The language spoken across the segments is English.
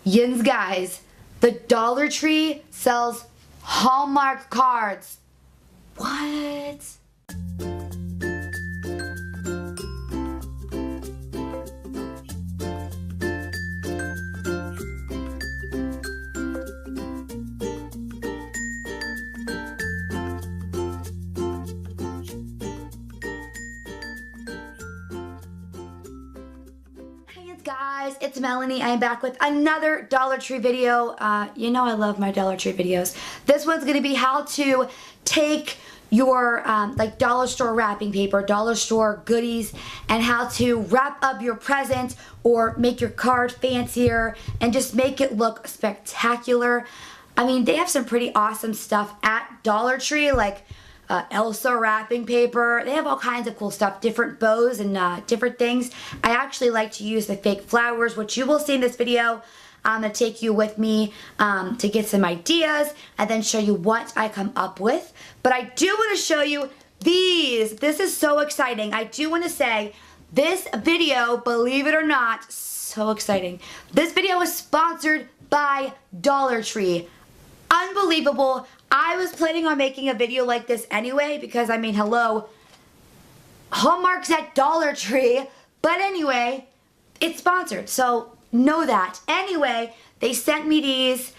Yinz, guys, the Dollar Tree sells Hallmark cards. What? Guys, it's Melanie. I am back with another Dollar Tree video. You know I love my Dollar Tree videos. This one's going to be how to take your like dollar store wrapping paper, dollar store goodies, and how to wrap up your present or make your card fancier and just make it look spectacular. I mean, they have some pretty awesome stuff at Dollar Tree, like Elsa wrapping paper. They have all kinds of cool stuff, different bows and different things. I actually like to use the fake flowers, which you will see in this video. I'm going to take you with me to get some ideas and then show you what I come up with. But I do want to show you these. This is so exciting. I do want to say this video, believe it or not, so exciting. This video is sponsored by Dollar Tree. Unbelievable. I was planning on making a video like this anyway because, I mean, hello, Hallmark's at Dollar Tree, but anyway, it's sponsored, so know that. Anyway, they sent me these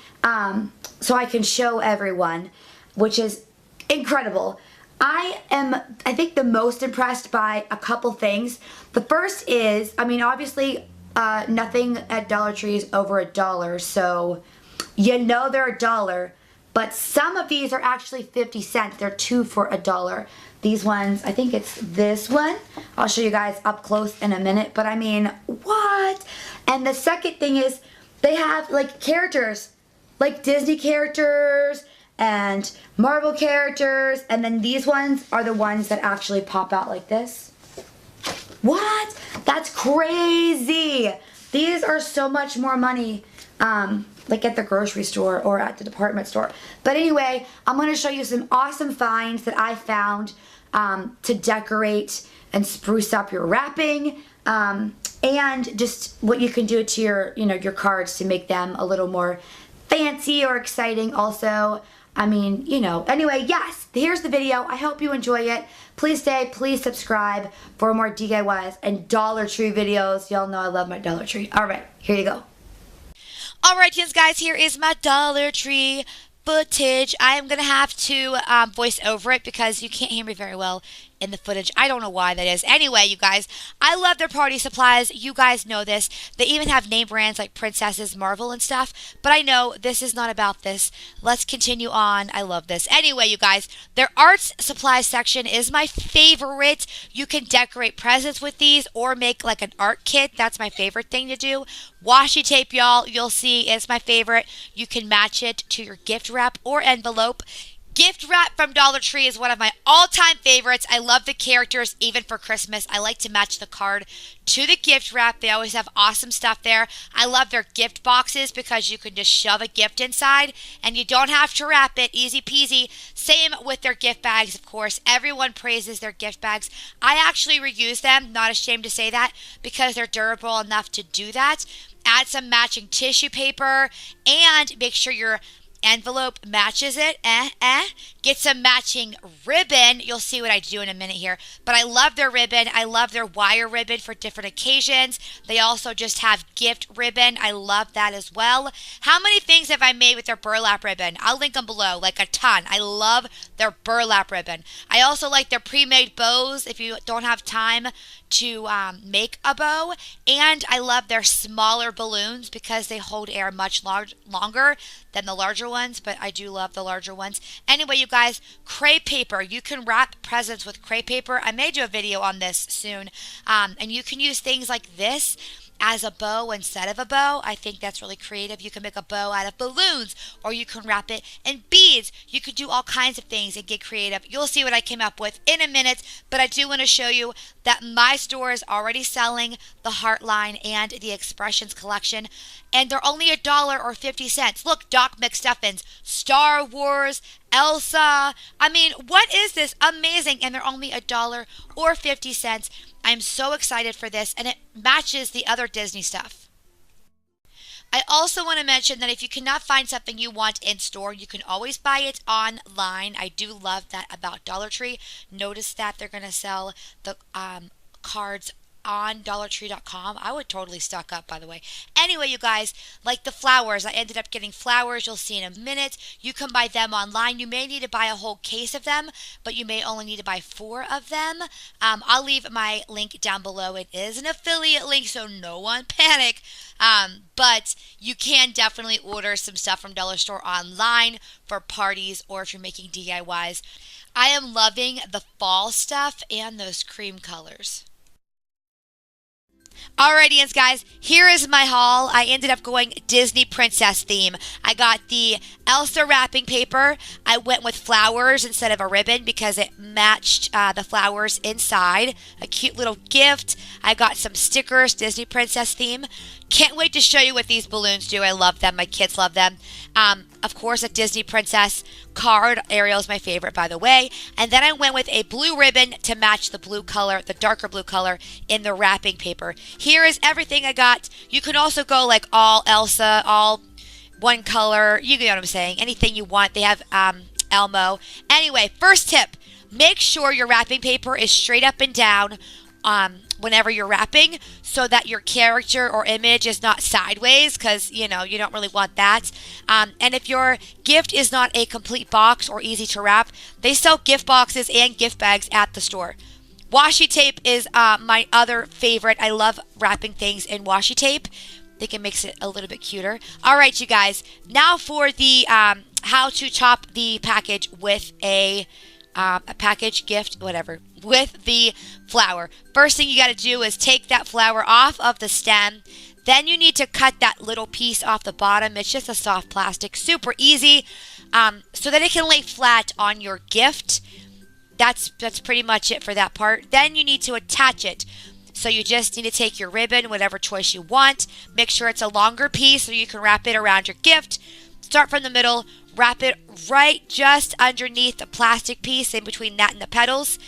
so I can show everyone, which is incredible. I am, I think, the most impressed by a couple things. The first is, I mean, obviously, nothing at Dollar Tree is over $1, so you know they're $1. But some of these are actually 50 cents. They're 2 for $1. These ones, I think it's this one. I'll show you guys up close in a minute. But I mean, what? And the second thing is they have like characters, like Disney characters and Marvel characters. And then these ones are the ones that actually pop out like this. What? That's crazy. These are so much more money. Like at the grocery store or at the department store. But anyway, I'm going to show you some awesome finds that I found to decorate and spruce up your wrapping, and just what you can do to your, you know, your cards to make them a little more fancy or exciting also. I mean, you know, anyway, yes, here's the video. I hope you enjoy it. Please stay, please subscribe for more DIYs and Dollar Tree videos. Y'all know I love my Dollar Tree. All right, here you go. Alright, yes, guys, here is my Dollar Tree footage. I am going to have to voice over it because you can't hear me very well in the footage. I don't know why that is. Anyway, you guys, I love their party supplies. You guys know this. They even have name brands like Princesses, Marvel, and stuff. But I know this is not about this. Let's continue on. I love this. Anyway, you guys, their arts supplies section is my favorite. You can decorate presents with these or make like an art kit. That's my favorite thing to do. Washi tape, y'all, you'll see is my favorite. You can match it to your gift wrap or envelope. Gift wrap from Dollar Tree is one of my all-time favorites. I love the characters, even for Christmas. I like to match the card to the gift wrap. They always have awesome stuff there. I love their gift boxes because you can just shove a gift inside and you don't have to wrap it. Easy peasy. Same with their gift bags, of course. Everyone praises their gift bags. I actually reuse them, not ashamed to say that, because they're durable enough to do that. Add some matching tissue paper and make sure your envelope matches it. Get some matching ribbon. You'll see what I do in a minute here. But I love their ribbon. I love their wire ribbon for different occasions. They also just have gift ribbon. I love that as well. How many things have I made with their burlap ribbon? I'll link them below, like a ton. I love their burlap ribbon. I also like their pre-made bows if you don't have time to make a bow. And I love their smaller balloons because they hold air much longer than the larger ones, but I do love the larger ones. Anyway, you guys, crepe paper. You can wrap presents with crepe paper. I may do a video on this soon. And you can use things like this as a bow instead of a bow. I think that's really creative. You can make a bow out of balloons, or you can wrap it in beads. You could do all kinds of things and get creative. You'll see what I came up with in a minute, but I do want to show you that my store is already selling the Heartline and the Expressions collection, and they're only $1 or 50 cents. Look, Doc McStuffins, Star Wars, Elsa. I mean, what is this? Amazing. And they're only $1 or 50 cents. I'm so excited for this, and it matches the other Disney stuff. I also want to mention that if you cannot find something you want in store, you can always buy it online. I do love that about Dollar Tree. Notice that they're going to sell the cards on dollartree.com. I would totally stock up, by the way. Anyway, you guys, like the flowers, I ended up getting flowers. You'll see in a minute. You can buy them online. You may need to buy a whole case of them, but you may only need to buy 4 of them. I'll leave my link down below. It is an affiliate link, so no one panic. But you can definitely order some stuff from Dollar Store online for parties or if you're making DIYs. I am loving the fall stuff and those cream colors. Alrighty, guys, here is my haul. I ended up going Disney princess theme. I got the Elsa wrapping paper. I went with flowers instead of a ribbon because it matched the flowers inside. A cute little gift. I got some stickers, Disney princess theme. Can't wait to show you what these balloons do. I love them. My kids love them. Of course, a Disney princess card. Ariel's my favorite, by the way. And then I went with a blue ribbon to match the blue color, the darker blue color in the wrapping paper. Here is everything I got. You can also go like all Elsa, all one color. You know what I'm saying. Anything you want. They have Elmo. Anyway, first tip. Make sure your wrapping paper is straight up and down whenever you're wrapping so that your character or image is not sideways because, you know, you don't really want that. And if your gift is not a complete box or easy to wrap, they sell gift boxes and gift bags at the store. Washi tape is my other favorite. I love wrapping things in washi tape. I think it makes it a little bit cuter. All right, you guys. Now for the how to top the package with a package, gift, whatever, with the flower. First thing you got to do is take that flower off of the stem. Then you need to cut that little piece off the bottom. It's just a soft plastic, super easy, so that it can lay flat on your gift. That's pretty much it for that part. Then you need to attach it. So you just need to take your ribbon, whatever choice you want. Make sure it's a longer piece so you can wrap it around your gift. Start from the middle, wrap it right just underneath the plastic piece in between that and the petals.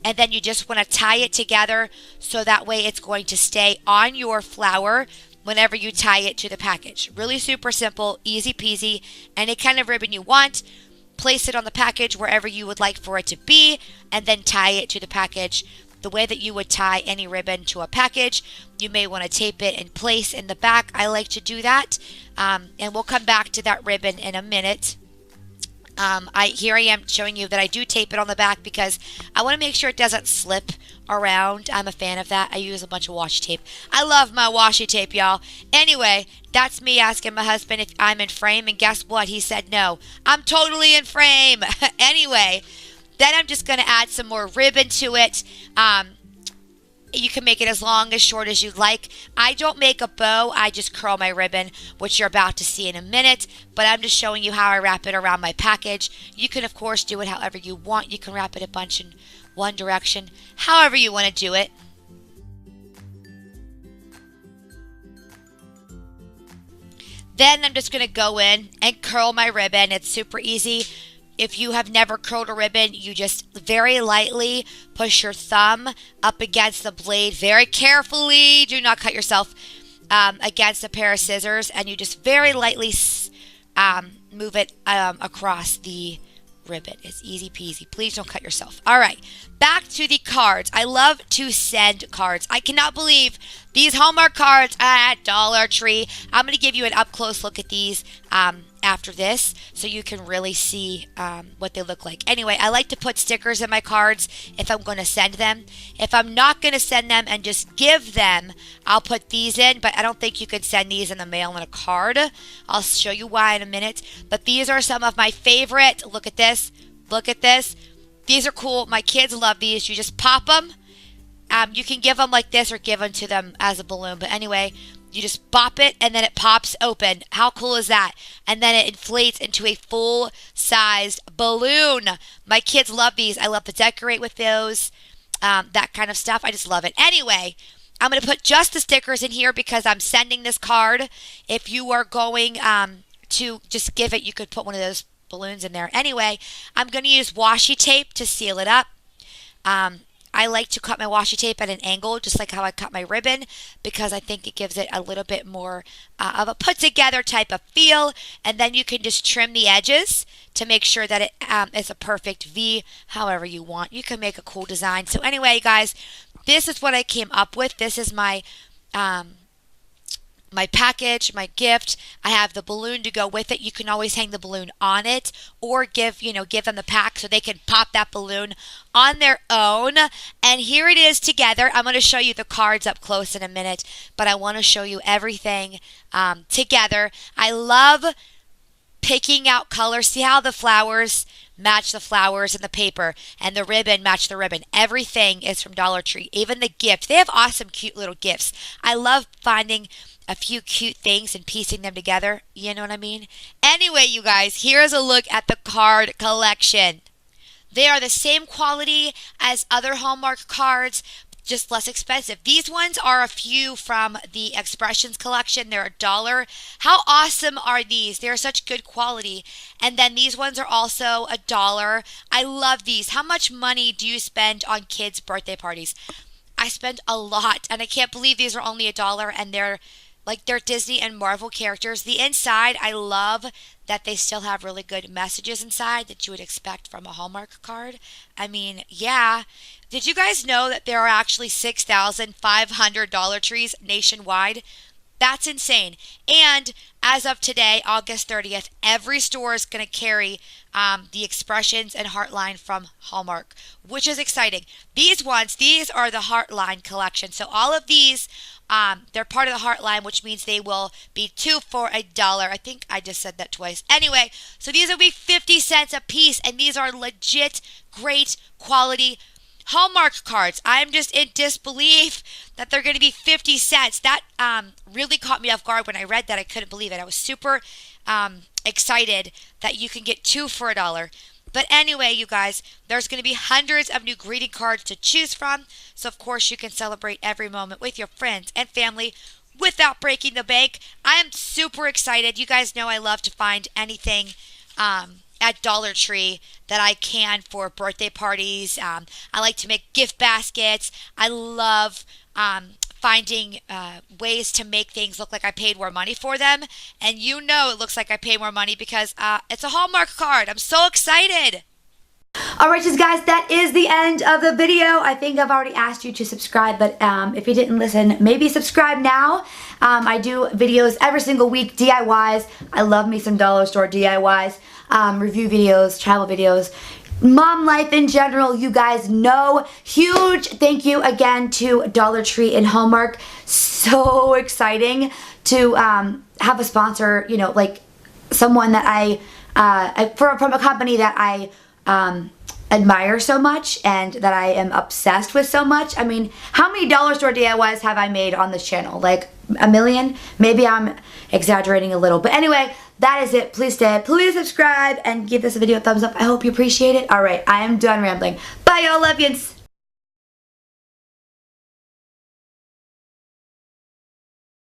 And then you just want to tie it together so that way it's going to stay on your flower whenever you tie it to the package. Really super simple, easy peasy. Any kind of ribbon you want, place it on the package wherever you would like for it to be, and then tie it to the package. The way that you would tie any ribbon to a package, you may want to tape it in place in the back. I like to do that, and we'll come back to that ribbon in a minute. Here I am showing you that I do tape it on the back because I want to make sure it doesn't slip around. I'm a fan of that. I use a bunch of washi tape. I love my washi tape, y'all. Anyway, that's me asking my husband if I'm in frame, and guess what? He said no. I'm totally in frame. Anyway, then I'm just going to add some more ribbon to it. You can make it as long as short as you'd like. I don't make a bow. I just curl my ribbon, which you're about to see in a minute. But I'm just showing you how I wrap it around my package. You can, of course, do it however you want. You can wrap it a bunch in one direction, however you want to do it. Then I'm just going to go in and curl my ribbon. It's super easy. If you have never curled a ribbon, you just very lightly push your thumb up against the blade very carefully. Do not cut yourself against a pair of scissors. And you just very lightly move it across the ribbon. It's easy peasy. Please don't cut yourself. All right, back to the cards. I love to send cards. I cannot believe these Hallmark cards at Dollar Tree. I'm going to give you an up-close look at these after this so you can really see what they look like. Anyway, I like to put stickers in my cards if I'm going to send them. If I'm not going to send them and just give them, I'll put these in, but I don't think you could send these in the mail in a card. I'll show you why in a minute. But these are some of my favorite. Look at this. Look at this. These are cool. My kids love these. You just pop them. You can give them like this or give them to them as a balloon. But anyway, you just bop it and then it pops open. How cool is that? And then it inflates into a full-sized balloon. My kids love these. I love to decorate with those, that kind of stuff. I just love it. Anyway, I'm going to put just the stickers in here because I'm sending this card. If you are going to just give it, you could put one of those balloons in there. Anyway, I'm going to use washi tape to seal it up. I like to cut my washi tape at an angle, just like how I cut my ribbon, because I think it gives it a little bit more of a put together type of feel. And then you can just trim the edges to make sure that it is a perfect V, however you want. You can make a cool design. So anyway, guys, this is what I came up with. This is my my package, my gift. I have the balloon to go with it. You can always hang the balloon on it, or give them the pack so they can pop that balloon on their own. And here it is together. I'm going to show you the cards up close in a minute, but I want to show you everything together. I love picking out colors. See how the flowers match the flowers in the paper, and the ribbon match the ribbon. Everything is from Dollar Tree. Even the gifts. They have awesome, cute little gifts. I love finding a few cute things and piecing them together. You know what I mean? Anyway, you guys, here's a look at the card collection. They are the same quality as other Hallmark cards, just less expensive. These ones are a few from the Expressions collection. They're $1. How awesome are these? They're such good quality. And then these ones are also $1. I love these. How much money do you spend on kids' birthday parties? I spend a lot, and I can't believe these are only $1, and they're Disney and Marvel characters. The inside, I love that they still have really good messages inside that you would expect from a Hallmark card. I mean, yeah. Did you guys know that there are actually 6,500 Dollar Trees nationwide? That's insane. And as of today, August 30th, every store is going to carry the Expressions and Heartline from Hallmark, which is exciting. These are the Heartline collection. So all of these, they're part of the Heartline, which means they will be 2 for $1. I think I just said that twice. Anyway, so these will be 50 cents a piece, and these are legit great quality Hallmark cards. I'm just in disbelief that they're going to be 50 cents. That really caught me off guard when I read that. I couldn't believe it. I was super excited that you can get 2 for $1. But anyway, you guys, there's going to be hundreds of new greeting cards to choose from. So, of course, you can celebrate every moment with your friends and family without breaking the bank. I am super excited. You guys know I love to find anything at Dollar Tree that I can for birthday parties. I like to make gift baskets. I love finding ways to make things look like I paid more money for them. And you know it looks like I pay more money because it's a Hallmark card. I'm so excited. Alright, guys, that is the end of the video. I think I've already asked you to subscribe, but if you didn't listen, maybe subscribe now. I do videos every single week, DIYs. I love me some dollar store DIYs, review videos, travel videos, mom life in general. You guys know. Huge thank you again to Dollar Tree and Hallmark. So exciting to have a sponsor, you know, like someone that from a company that I admire so much and that I am obsessed with so much. I mean, how many dollar store DIYs have I made on this channel? Like a million? Maybe I'm exaggerating a little. But anyway, that is it. Please subscribe and give this video a thumbs up. I hope you appreciate it. Alright, I am done rambling. Bye y'all, love yins.